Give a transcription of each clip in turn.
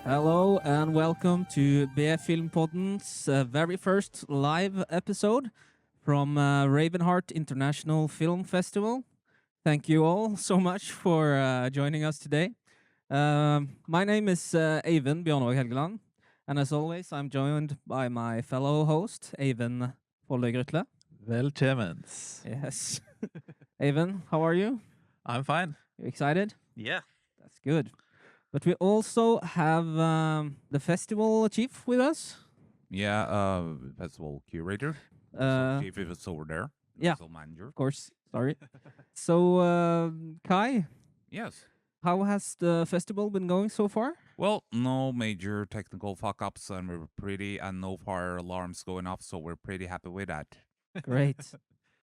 Hello and welcome to B-filmpodden's very first live episode from Ravenheart International Film Festival. Thank you all so much for joining us today. My name is Eivind Bjørnvåg Helgeland, and as always, I'm joined by my fellow host, Eivind Folle Grutle. Velkomens. Yes. Eivind, how are you? I'm fine. You excited? Yeah. That's good. But we also have the festival chief with us. Yeah, festival curator. Chief if it's over there. Yeah. Festival manager. Of course, sorry. So, Kai, Yes. how has the festival been going so far? Well, no major technical fuck-ups, and and no fire alarms going off, so we're pretty happy with that. Great.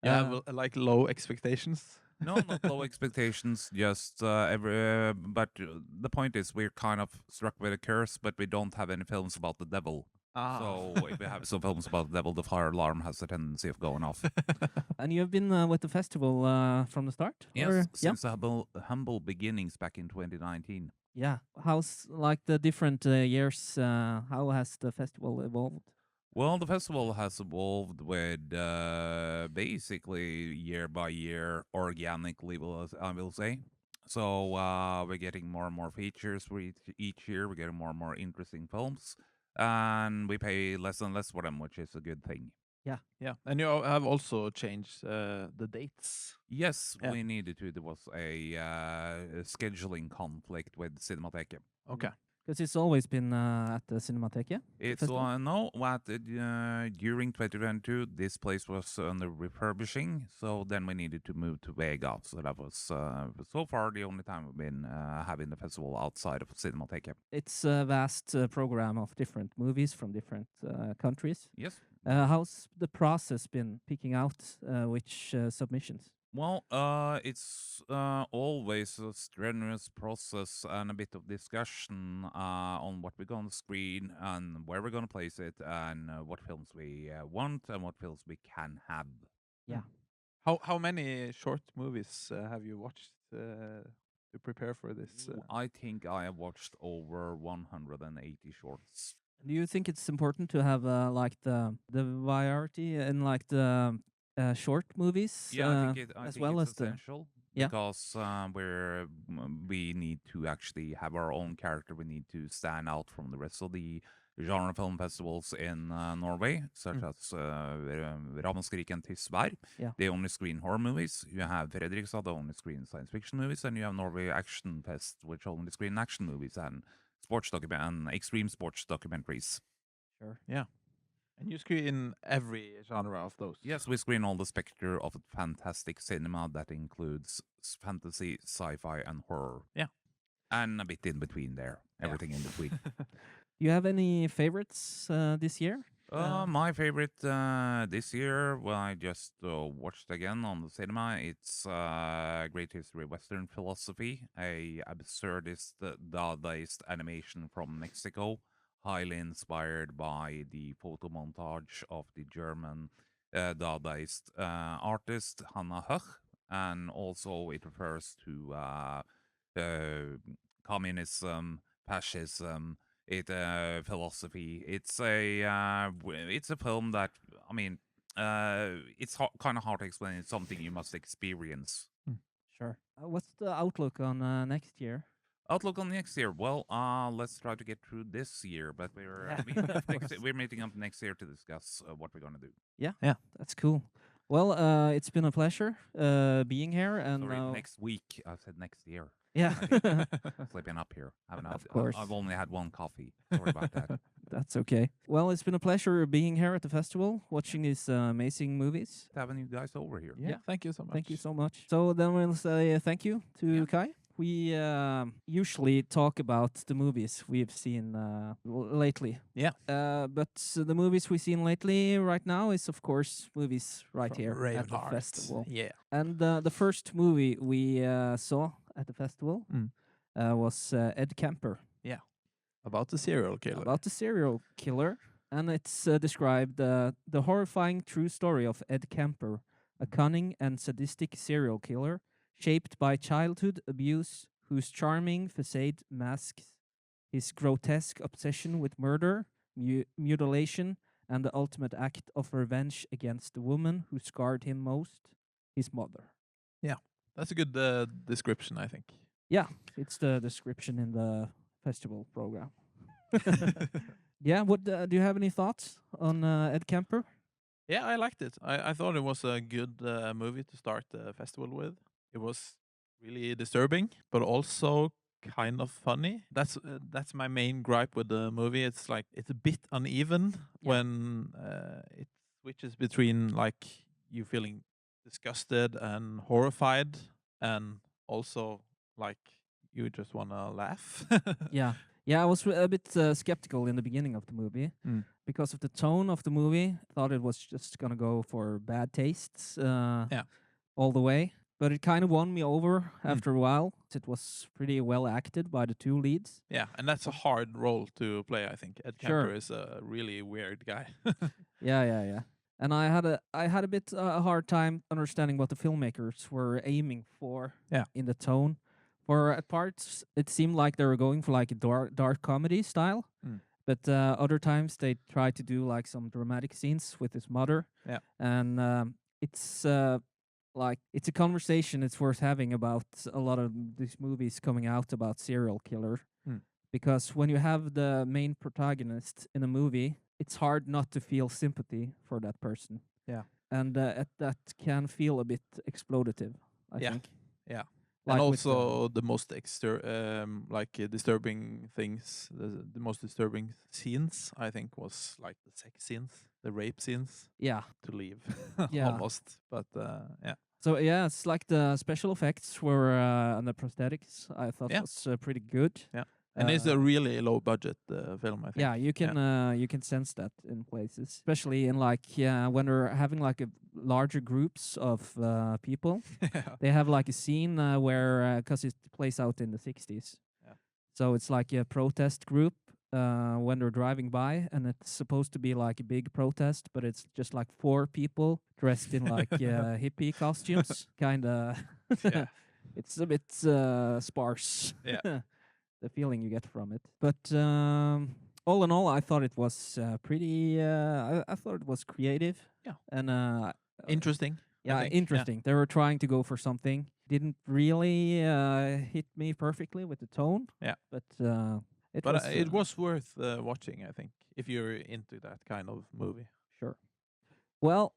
Like low expectations. No, not low expectations. Just but the point is, we're kind of struck with a curse, but we don't have any films about the devil. So if we have some films about the devil, the fire alarm has a tendency of going off. And you've been with the festival from the start? Yes, Or- since the humble beginnings back in 2019. Yeah. How's like the different years? How has the festival evolved? Well, the festival has evolved with basically year by year organically, I will say. So we're getting more and more features for each year. We're getting more and more interesting films, and we pay less and less for them, which is a good thing. Yeah. And you have also changed the dates. Yes, Yeah. we needed to. There was a scheduling conflict with Cinemateket. Okay. Because it's always been at the Cinematheque. It's festival? no, what during 2022, this place was under refurbishing, so then we needed to move to Vega. So that was so far the only time we've been having the festival outside of Cinemateket. It's a vast program of different movies from different countries. Yes. How's the process been picking out which submissions? Well, it's always a strenuous process and a bit of discussion on what we're going to screen and where we're going to place it and what films we want and what films we can have. Yeah. How many short movies have you watched to prepare for this? I think I have watched over 180 shorts. Do you think it's important to have like the variety in like the short movies? Yeah, I as think well it's as the essential Yeah. because we need to actually have our own character. We need to stand out from the rest of the genre film festivals in Norway, such as Ravenheart and Tysvær. Yeah. They only screen horror movies. You have Fredrikstad, they only screen science fiction movies, and you have Norway Action Fest, which only screen action movies and and extreme sports documentaries. Sure. Yeah. And you screen every genre of those. Yes, we screen all the spectre of fantastic cinema that includes fantasy, sci-fi, and horror. Yeah. And a bit in between there. Everything in between. Do you have any favorites this year? My favorite this year, well, I just watched again on the cinema. It's Great History of Western Philosophy, a absurdist, Dadaist animation from Mexico, highly inspired by the photo montage of the German Dadaist artist Hannah Höch, and also it refers to communism, fascism, philosophy. It's a film that it's kind of hard to explain. It's something you must experience. Sure. What's the outlook on next year? Outlook on next year. Well, let's try to get through this year, but we're meeting up next year to discuss what we're gonna do. That's cool. Well, it's been a pleasure being here, and Sorry, next week. I said next year. yeah, Slipping up here. Of course. I've only had one coffee. Sorry about that. that's okay. Well, it's been a pleasure being here at the festival, watching these amazing movies. Having you guys over here. Yeah. Thank you so much. Thank you so much. So then we'll say thank you to Kai. We usually talk about the movies we've seen lately. Yeah. But the movies we've seen lately right now is, of course, movies right From here at the Ravenheart. festival. Yeah. And the first movie we saw at the festival was Ed Kemper, About the serial killer. about the serial killer. And it's described the horrifying true story of Ed Kemper, a cunning and sadistic serial killer shaped by childhood abuse whose charming facade masks his grotesque obsession with murder, mutilation, and the ultimate act of revenge against the woman who scarred him most, his mother. Yeah, that's a good description, I think. Yeah, it's the description in the festival program. Yeah, what do you have any thoughts on Ed Kemper? Yeah, I liked it. I thought it was a good movie to start the festival with. It was really disturbing, but also kind of funny. That's my main gripe with the movie. It's like it's a bit uneven Yeah. when it switches between like you feeling disgusted and horrified, and also like you just want to laugh. Yeah, yeah. I was a bit skeptical in the beginning of the movie Mm. because of the tone of the movie. Thought it was just gonna go for bad tastes Yeah. all the way, but it kind of won me over after a while. It was pretty well acted by the two leads. Yeah, and that's a hard role to play. I think Ed Sure. Kemper is a really weird guy. Yeah, yeah, yeah. And I had a bit a hard time understanding what the filmmakers were aiming for Yeah. in the tone. For at parts, it seemed like they were going for like a dark comedy style, Mm. but other times they tried to do like some dramatic scenes with his mother. Yeah. And it's like it's a conversation it's worth having about a lot of these movies coming out about serial killer. Mm. Because when you have the main protagonist in a movie, it's hard not to feel sympathy for that person. Yeah. And that can feel a bit exploitative, I Yeah. think. Yeah. Like and with the- also the most disturbing things, the most disturbing scenes, I think, was like the sex scenes, the rape scenes, Yeah. to leave Yeah. almost. But yeah, So yeah, it's like the special effects were and the prosthetics I thought Yeah. was pretty good. and it's a Uh, really low budget film, I think. Yeah, you can sense that in places, especially in like when they're having like a larger groups of people. Yeah. They have like a scene where because it plays out in the 60s, Yeah. so it's like a protest group when they're driving by, and it's supposed to be like a big protest, but it's just like 4 people dressed in like hippie costumes, kind of. Yeah. It's a bit sparse. Yeah. The feeling you get from it. But all in all, I thought it was pretty. I thought it was creative. Yeah. And Interesting. I yeah, think. interesting. They were trying to go for something. Didn't really hit me perfectly with the tone. Yeah. But It was worth watching, I think, if you're into that kind of movie. sure. Well,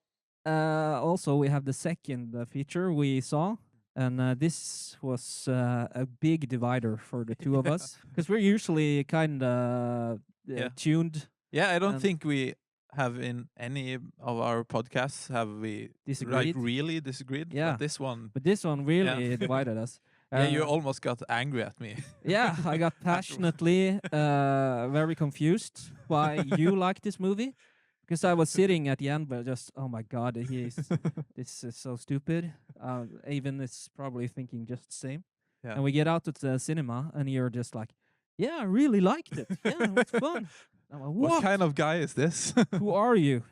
also we have the second feature we saw. And this was a big divider for the two of Yeah. us because we're usually kind of Yeah. tuned. Yeah, I don't And- think we have in any of our podcasts have we Disagreed. like really disagreed. Yeah. But this one, But this one really Yeah. divided us. yeah, you Uh, almost got angry at me. yeah, I got passionately very confused why you like this movie. Because I was sitting at the end, but just, oh my God, this is so stupid. Even is probably thinking just the same. Yeah. And we get out at the cinema, and you're just like, yeah, I really liked it. Yeah, it was fun. I'm like, What what? kind of guy is this? Who are you?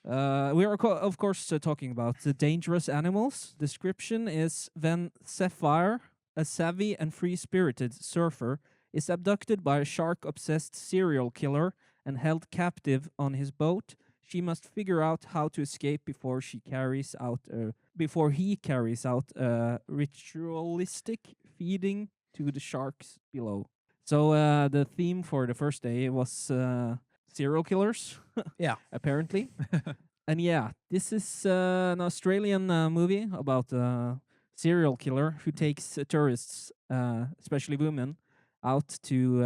We are, of course, talking about the dangerous animals. Description is when Sapphire, a savvy and free-spirited surfer, is abducted by a shark-obsessed serial killer and held captive on his boat. She must figure out how to escape before he carries out a ritualistic feeding to the sharks below. So the theme for the first day was serial killers. Yeah. Apparently. And yeah, this is an Australian movie about a serial killer who takes tourists, especially women, out to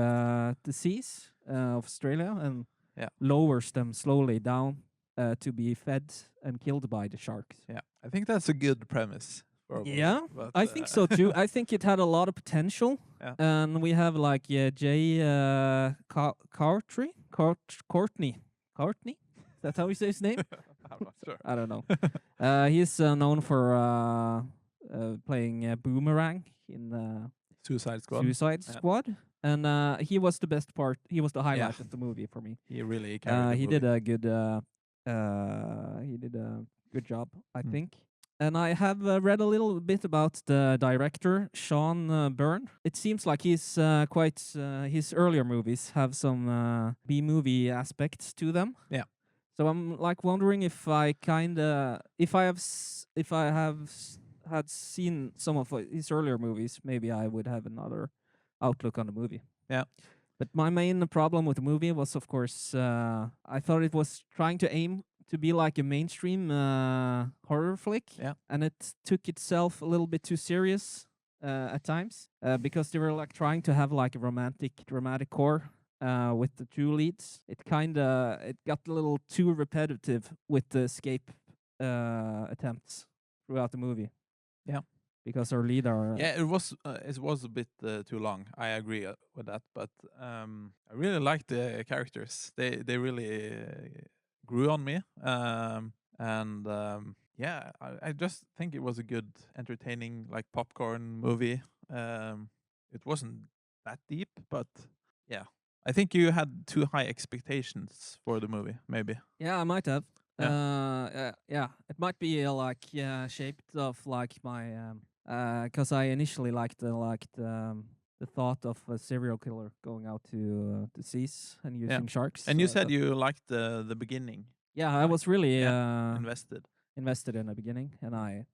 the seas of Australia and Yeah. lowers them slowly down to be fed and killed by the sharks. Yeah, I think that's a good premise. For a movie, Yeah, but, I think so too. I think it had a lot of potential. Yeah. And we have like Jay Courtney. Is that how you say his name? I'm not sure. I don't know. He's known for playing Boomerang in Suicide Squad. Suicide Yeah. Squad, and he was the best part. He was the highlight Yeah. of the movie for me. He really carried the He movie. did a good. He did a good job, I Mm. think. And I have read a little bit about the director, Sean Byrne. It seems like he's quite. His earlier movies have some B-movie aspects to them. Yeah. So I'm like wondering if I if I have had seen some of his earlier movies, maybe I would have another outlook on the movie. Yeah. But my main problem with the movie was, of course, I thought it was trying to aim to be like a mainstream horror flick, Yeah. and it took itself a little bit too serious at times because they were like trying to have like a romantic, dramatic core with the two leads. It got a little too repetitive with the escape attempts throughout the movie. Yeah. Because our lead are Yeah, it was a bit too long. I agree with that, but I really liked the characters. They really grew on me, and yeah, I just think it was a good, entertaining, like popcorn movie. It wasn't that deep, but yeah, I think you had too high expectations for the movie. Maybe. Yeah, I might have. Yeah. Yeah, it might be shaped of like my because I initially liked the thought of a serial killer going out to the seas and Yeah. using sharks. And you So I said thought- you liked the beginning. yeah, I like, was really invested. invested in the beginning, and I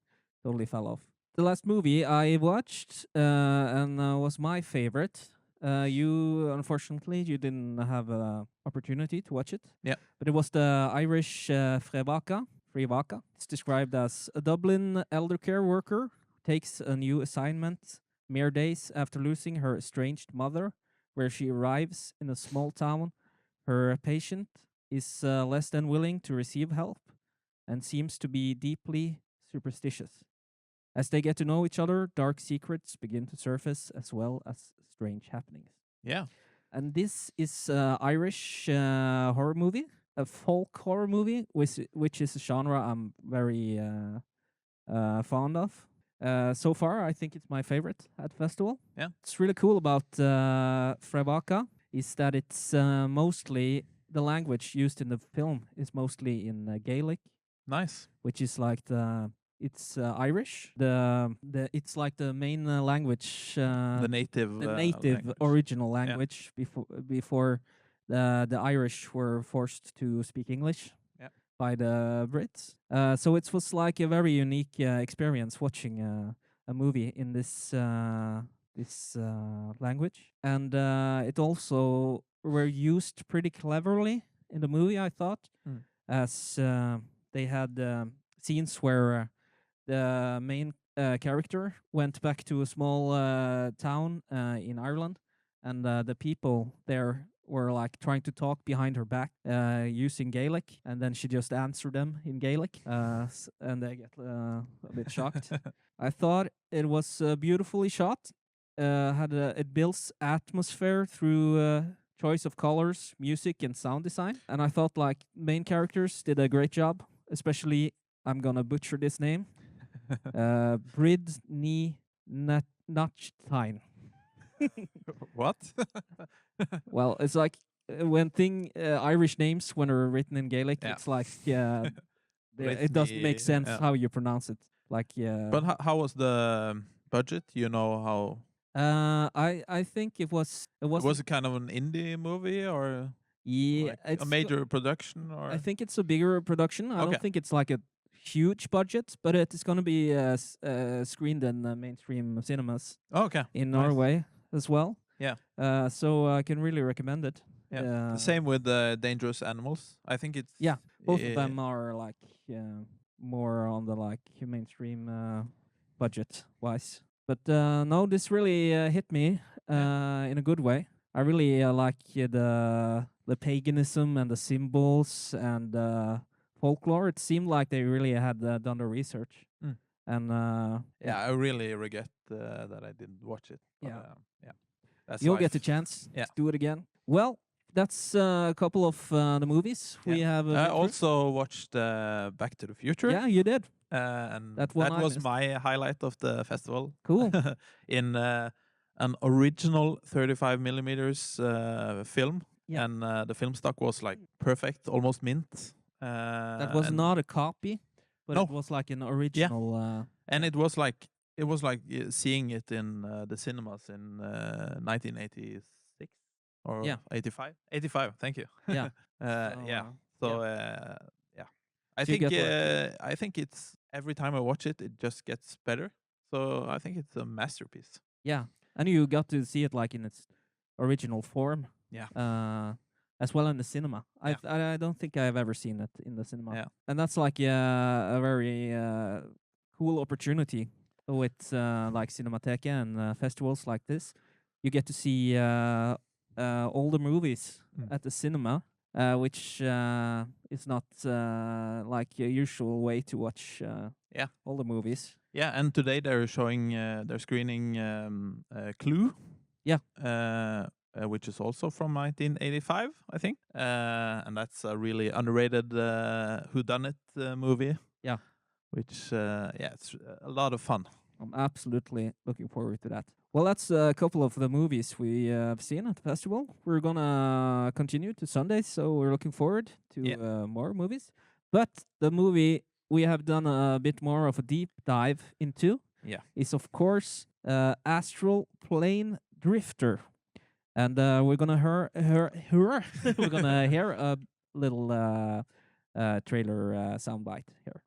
totally fell off. The last movie I watched and was my favorite. You unfortunately you didn't have a opportunity to watch it. Yeah. But it was the Irish Frevaka. Frevaka. It's described as a Dublin elder care worker takes a new assignment mere days after losing her estranged mother, where she arrives in a small town. Her patient is less than willing to receive help and seems to be deeply superstitious. As they get to know each other, dark secrets begin to surface as well as strange happenings. Yeah. And this is Irish horror movie, a folk horror movie, which is a genre I'm very fond of. So far, I think it's my favorite at festival. Yeah. It's really cool about Frevaka is that it's mostly the language used in the film is mostly in Gaelic, Nice. which is like it's Irish. It's like the main language, The native. the native language. original language before the Irish were forced to speak English Yeah. by the Brits. So it was like a very unique experience watching a movie in this language, and it also were used pretty cleverly in the movie. I thought, Mm. as they had scenes where the main character went back to a small town in Ireland, and the people there were like trying to talk behind her back using Gaelic, and then she just answered them in Gaelic, and they get a bit shocked. I thought it was beautifully shot. It builds atmosphere through choice of colors, music, and sound design, and I thought like main characters did a great job, especially I'm gonna butcher this name. Bridney Nutstein. What? Well, it's like when Irish names when they're written in Gaelic, Yeah. it's like it doesn't make Britney, sense yeah. how you pronounce it. Like But how was the budget? You know how I think it was was it kind of an indie movie or yeah like it's a major production or I think it's a bigger production. I Okay. don't think it's like a huge budget, but it is going to be screened in mainstream cinemas okay. in Nice. Norway as well. Yeah. So I can really recommend it. Yeah. Same with Dangerous Animals. I think it's Yeah, both of them are like more on the like mainstream budget wise. But no, this really hit me in a good way. I really like the paganism and the symbols and folklore. It seemed like they really had done the research. Mm. And yeah, I really regret that I didn't watch it. But, Yeah. yeah. That's you'll life. get the chance Yeah. to do it again. Well, that's a couple of the movies we have. I been through. also watched Back to the Future. Yeah, you did. And That that one I was missed. my highlight of the festival. Cool. In an original 35 millimeters film, Yeah. and the film stock was like perfect, almost mint. That was and not a copy. but No. it was like an original. And it was like seeing it in the cinemas in 1986 or Yeah. 85. 85. Thank you. Yeah. Yeah. So, So yeah, I So you think get like- I think it's every time I watch it, it just gets better. So I think it's a masterpiece. Yeah, and you got to see it like in its original form. Yeah. As well in the cinema. Yeah. I don't think I've ever seen it in the cinema. Yeah. And that's like a very cool opportunity with like Cinematheca and festivals like this. You get to see older movies at the cinema, which is not like a usual way to watch Yeah. older movies. Yeah, and today they're showing, they're screening Clue. Yeah. Which is also from 1985, I think. And that's a really underrated whodunit movie. Yeah. Which, yeah, it's a lot of fun. I'm absolutely looking forward to that. Well, that's a couple of the movies we have seen at the festival. We're gonna continue to Sundays, so we're looking forward to more movies. But the movie we have done a bit more of a deep dive into is, of course, Astral Plane Drifter, and we're gonna we're gonna hear a little trailer soundbite here.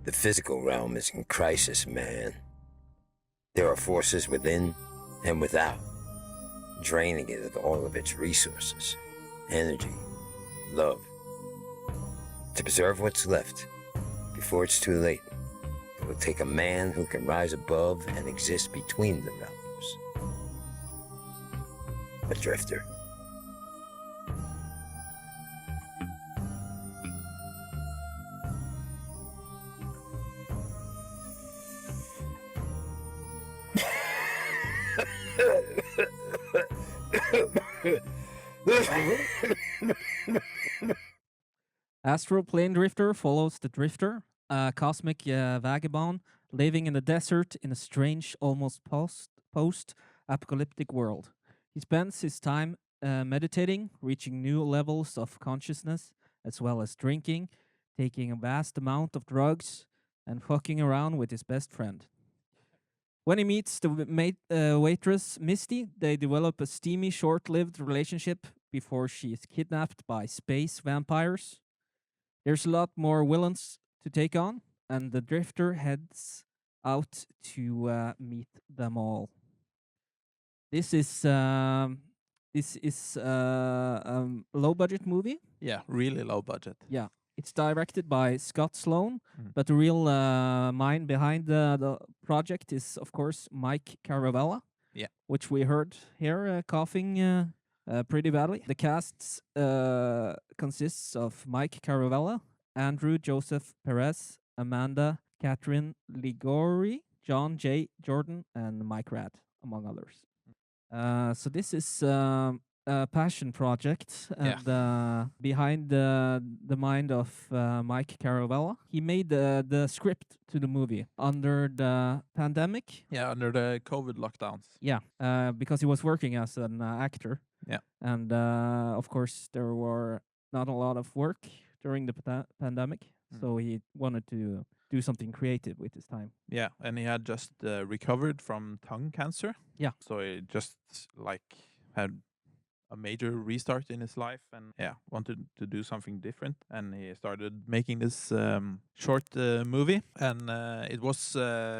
The physical realm is in crisis, man. There are forces within and without, draining it of all of its resources, energy, love. To preserve what's left, before it's too late, it will take a man who can rise above and exist between the realms. A drifter. Astral Plane Drifter follows the Drifter, a cosmic vagabond living in the desert in a strange, almost post-apocalyptic world. He spends his time meditating, reaching new levels of consciousness, as well as drinking, taking a vast amount of drugs, and fucking around with his best friend. When he meets the waitress Misty, they develop a steamy, short-lived relationship before she is kidnapped by space vampires. There's a lot more villains to take on, and the Drifter heads out to meet them all. This is a low-budget movie. Yeah, really low budget. Yeah, it's directed by Scott Sloan, Mhm. but the real mind behind the project is, of course, Mike Caravella. Yeah. Which we heard here coughing pretty badly. The cast consists of Mike Caravella, Andrew Joseph Perez, Amanda Catherine Ligori, John J. Jordan, and Mike Rad, among others. So this is a passion project, and behind the mind of Mike Caravella, he made the script to the movie under the pandemic. Yeah, under the COVID lockdowns. Yeah, because he was working as an actor. Yeah. And of course, there were not a lot of work during the pandemic, so he wanted to do something creative with his time. Yeah, and he had just recovered from tongue cancer. Yeah. So he just like had a major restart in his life, and wanted to do something different, and he started making this short movie, and it was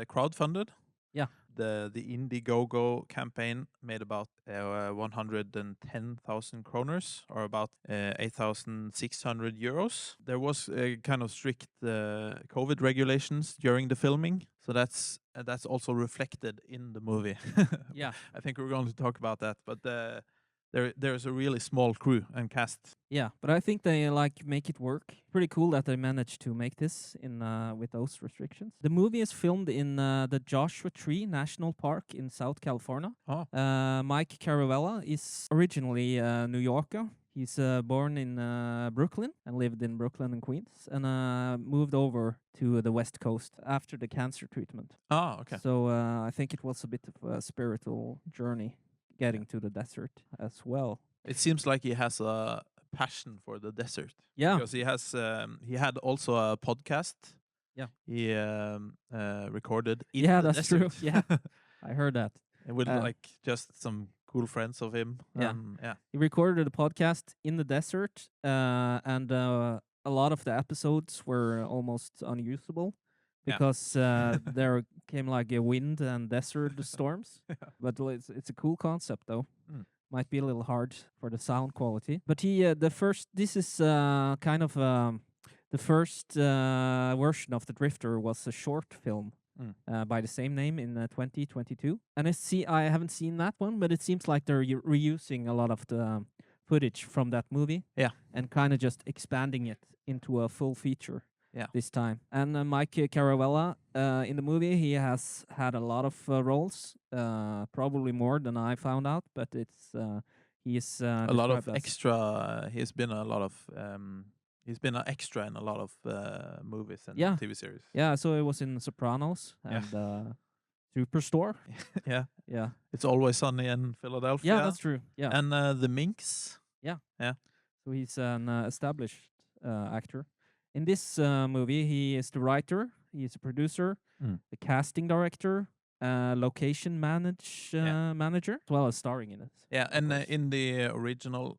crowdfunded. Yeah. The Indiegogo campaign made about 110,000 kroners, or about 8,600 euros. There was kind of strict COVID regulations during the filming, so that's also reflected in the movie. Yeah. I think we're going to talk about that, but there's a really small crew and cast. Yeah, but I think they like make it work. Pretty cool that they managed to make this in with those restrictions. The movie is filmed in the Joshua Tree National Park in South California. Oh. Mike Caravella is originally a New Yorker. He's born in Brooklyn and lived in Brooklyn and Queens, and moved over to the West Coast after the cancer treatment. Oh, okay. So I think it was a bit of a spiritual journey getting to the desert as well. It seems like he has a passion for the desert. Yeah. Because he had also a podcast. Yeah. He recorded in Yeah, the that's true. desert. Yeah. I heard that. And with Uh, like just some cool friends of him. Yeah. Yeah. He recorded a podcast in the desert, and a lot of the episodes were almost unusable Yeah. because there came like a wind and desert storms. Yeah. But it's a cool concept though. Mm. Might be a little hard for the sound quality, but this is kind of the first version of the Drifter was a short film by the same name in 2022. And I haven't seen that one, but it seems like they're reusing a lot of the footage from that movie. Yeah. And kind of just expanding it into a full feature. Yeah. This time. And Mike Caravella in the movie, he has had a lot of roles, probably more than I found out, but he's A lot of described as- extra. He's been an extra in a lot of movies and Yeah. TV series. Yeah, so it was in Sopranos Yeah. and Superstore. Yeah. Yeah. It's Always Sunny in Philadelphia. Yeah, that's true. Yeah. And the Minx. So he's an established actor. In this movie, he is the writer, he is a producer, the casting director, location manager, as well as starring in it. Yeah, and course. in the original,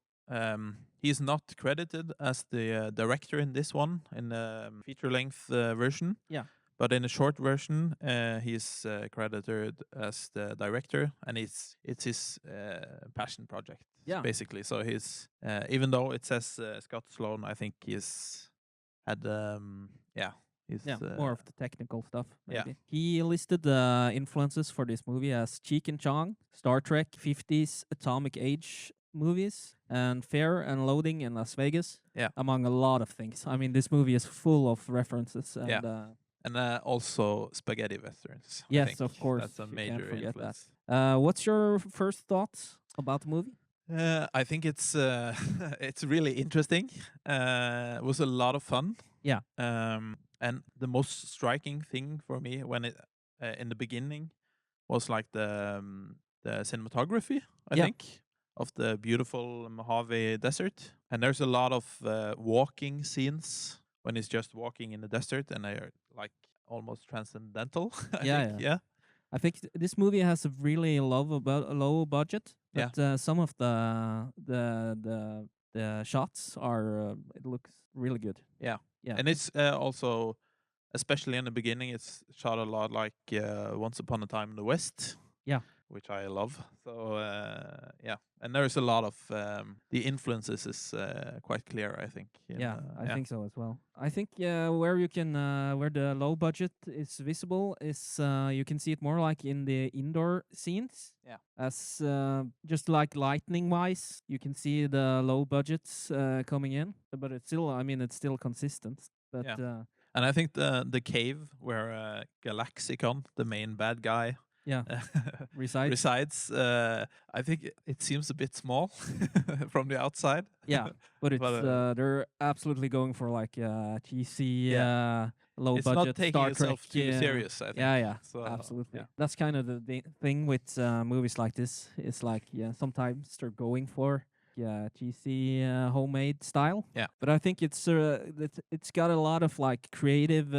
he's not credited as the director in this one, in the feature-length version. Yeah. But in the short version, he's credited as the director, and it's his passion project, Yeah. basically. So he's even though it says Scott Sloan, I think he's had he's More of the technical stuff. yeah. Maybe. He listed the influences for this movie as Cheek and Chong, Star Trek, 50s, Atomic Age movies, and Fair and Loading in Las Vegas. Yeah. Among a lot of things. I mean, this movie is full of references. And, Yeah. And also spaghetti westerns. I Yes, think. of course. That's a you can't major forget influence. that. What's your first thoughts about the movie? I think it's it's really interesting. It was a lot of fun. Yeah. And the most striking thing for me when it in the beginning was like the cinematography. I Yeah. think of the beautiful Mojave Desert, and there's a lot of walking scenes when he's just walking in the desert, and they're like almost transcendental. I Yeah, think. yeah. Yeah. I think this movie has a really low budget, Yeah. but some of the shots are it looks really good. Yeah. Yeah. And it's also, especially in the beginning, it's shot a lot like Once Upon a Time in the West. Yeah. Which I love. So yeah, and there's a lot of the influences is quite clear, I think. Yeah, I think so as well. I think where you can where the low budget is visible is you can see it more like in the indoor scenes. Yeah. As just like lightning wise, you can see the low budgets coming in, but it's still it's still consistent. But Yeah. And I think the cave where Galaxicon, the main bad guy, yeah, resides. I think it seems a bit small from the outside. Yeah, but it's But, they're absolutely going for like cheesy low it's budget not taking Star itself Trek. too serious, I think. Yeah, So, absolutely. yeah. That's kind of the thing with movies like this. It's like sometimes they're going for cheesy homemade style. Yeah. But I think it's got a lot of like creative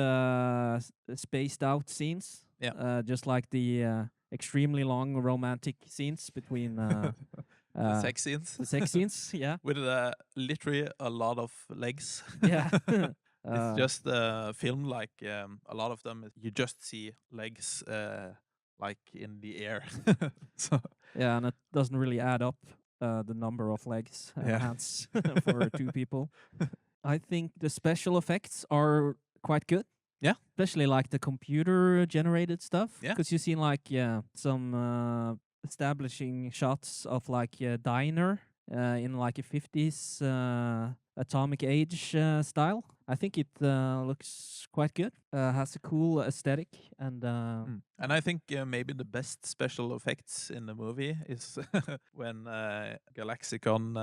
spaced out scenes. Yeah. Just like the extremely long romantic scenes between The sex scenes. the sex scenes. Yeah. With literally a lot of legs. Yeah. It's just filmed like a lot of them. You just see legs like in the air. So Yeah, and it doesn't really add up the number of legs and Yeah. hands for two people. I think the special effects are quite good. Yeah. Especially like the computer generated stuff. Yeah. Because you see like some establishing shots of like a diner in like a 50s atomic age style. I think it looks quite good. Has a cool aesthetic and And I think maybe the best special effects in the movie is when Galaxicon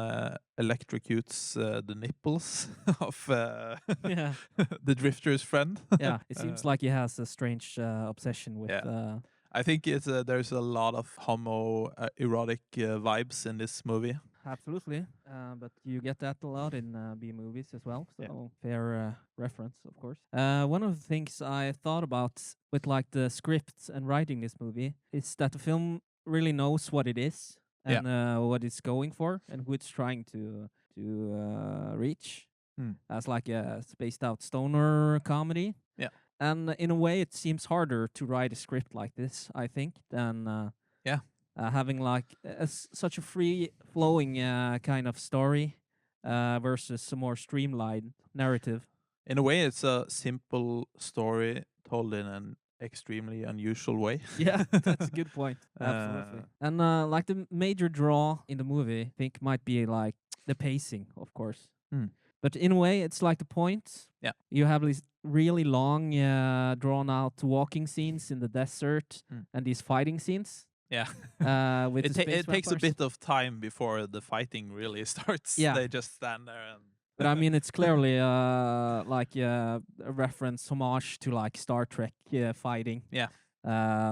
electrocutes the nipples of yeah. the Drifter's friend. Yeah, it seems like he has a strange obsession with. I think it's there's a lot of homoerotic vibes in this movie. absolutely. But you get that a lot in B movies as well. So Yeah. fair reference, of course. One of the things I thought about with like the script and writing this movie is that the film really knows what it is Yeah. and what it's going for and who it's trying to reach Hmm. as like a spaced out stoner comedy. Yeah. And in a way, it seems harder to write a script like this, I think, than Yeah. having like such a free flowing kind of story versus a more streamlined narrative. In a way, it's a simple story told in an extremely unusual way. Yeah, that's a good point. Absolutely. And like the major draw in the movie, I think, might be like the pacing, of course. Hmm. But in a way, it's like the point. Yeah. You have these really long, drawn out walking scenes in the desert Hmm. and these fighting scenes. Yeah. With the space It takes a vampires. bit of time before the fighting really starts. Yeah. They just stand there and. But I mean, it's clearly like a reference, homage to like Star Trek fighting. Yeah.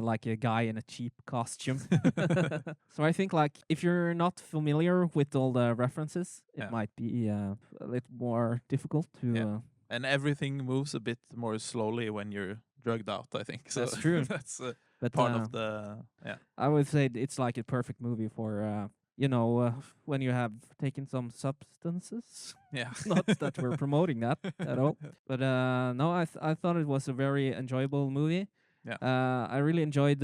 Like a guy in a cheap costume. So I think like if you're not familiar with all the references, it Yeah. might be a little more difficult to. Yeah. And everything moves a bit more slowly when you're drugged out, I think. So That's true. That's But part of the I would say it's like a perfect movie for when you have taken some substances. yeah. Not that we're promoting that at all. But no, I thought it was a very enjoyable movie. Yeah. I really enjoyed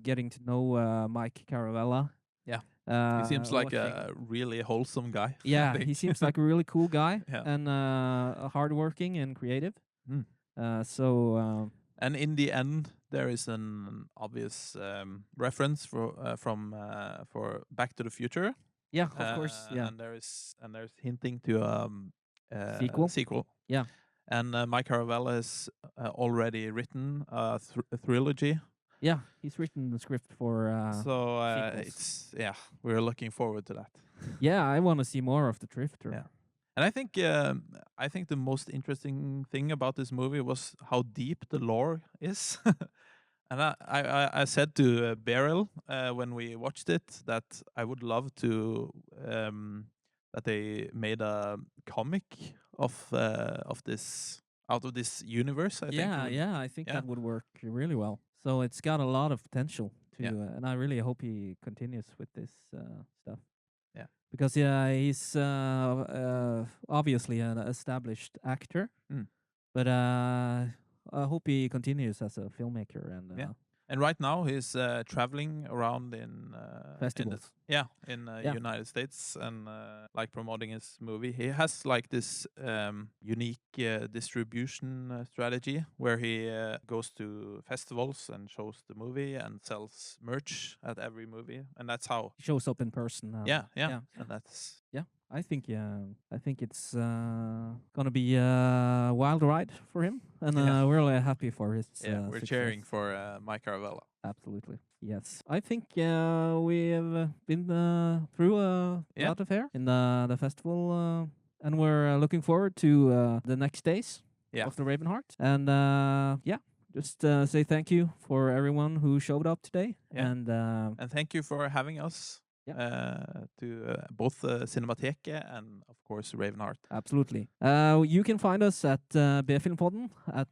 getting to know Mike Caravella. Yeah. Uh, He seems like watching- a really wholesome guy. I Yeah, he think. seems like a really cool guy Yeah. and hardworking and creative. Mm. So And in the end, there is an obvious reference for Back to the Future. yeah, of course, yeah. And there's hinting to Sequel? sequel. Yeah. And Mike Caravella has already written a trilogy. Yeah, he's written the script for. So sequels. we're looking forward to that. Yeah, I want to see more of the Drifter. Yeah. And I think the most interesting thing about this movie was how deep the lore is. And I said to Beryl when we watched it that I would love to that they made a comic of this out of this universe. I think. I think Yeah. that would work really well. So it's got a lot of potential to, Yeah. and I really hope he continues with this stuff. Yeah. Because he's obviously an established actor, Mm. but I hope he continues as a filmmaker and Yeah. And right now he's traveling around in Festivals. in Yeah. United States and like promoting his movie. He has like this unique distribution strategy where he goes to festivals and shows the movie and sells merch at every movie, and that's how. he shows up in person. Yeah, yeah. and that's I think it's gonna be a wild ride for him, and Yeah. we're really happy for his. we're success. cheering for Mike Caravella. Absolutely. Yes. I think we have been through a Yeah. lot of hair in the festival, and we're looking forward to the next days Yeah. of the Ravenheart. And just say thank you for everyone who showed up today. Yeah. And And thank you for having us. To both Cinemateket and of course Ravenheart. absolutely. You can find us at B-filmpodden at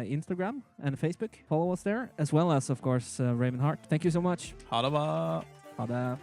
Instagram and Facebook. Follow us there, as well as, of course, Ravenheart. Thank you so much. Ha det bra! Ha det.